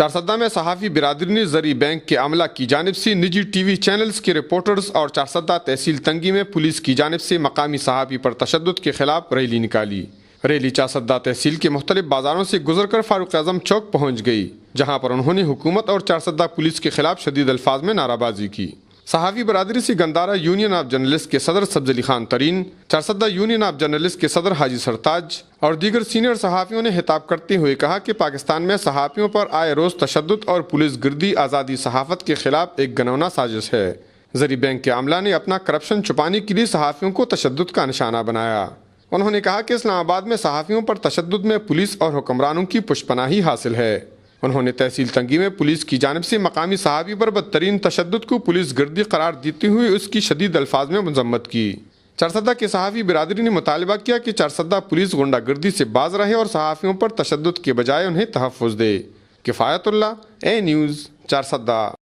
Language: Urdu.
چارسدہ میں صحافی برادری نے زرعی بینک کے عملہ کی جانب سے نجی ٹی وی چینلز کے رپورٹرز اور چارسدہ تحصیل تنگی میں پولیس کی جانب سے مقامی صحافی پر تشدد کے خلاف ریلی نکالی۔ ریلی چارسدہ تحصیل کے مختلف بازاروں سے گزر کر فاروق اعظم چوک پہنچ گئی، جہاں پر انہوں نے حکومت اور چارسدہ پولیس کے خلاف شدید الفاظ میں نعرہ بازی کی۔ صحافی برادری سے گندارہ یونین آف جرنلسٹ کے صدر سبز علی خان ترین، چارسدہ یونین آف جرنلسٹ کے صدر حاجی سرتاج اور دیگر سینئر صحافیوں نے خطاب کرتے ہوئے کہا کہ پاکستان میں صحافیوں پر آئے روز تشدد اور پولیس گردی آزادی صحافت کے خلاف ایک گھناؤنا سازش ہے۔ زرعی بینک کے عملہ نے اپنا کرپشن چھپانے کے لیے صحافیوں کو تشدد کا نشانہ بنایا۔ انہوں نے کہا کہ اسلام آباد میں صحافیوں پر تشدد میں پولیس اور حکمرانوں کی پشت پناہی حاصل ہے۔ انہوں نے تحصیل تنگی میں پولیس کی جانب سے مقامی صحافی پر بدترین تشدد کو پولیس گردی قرار دیتے ہوئے اس کی شدید الفاظ میں مذمت کی۔ چارسدہ کے صحافی برادری نے مطالبہ کیا کہ چارسدہ پولیس غنڈہ گردی سے باز رہے اور صحافیوں پر تشدد کے بجائے انہیں تحفظ دے۔ کفایت اللہ، اے نیوز، چارسدہ۔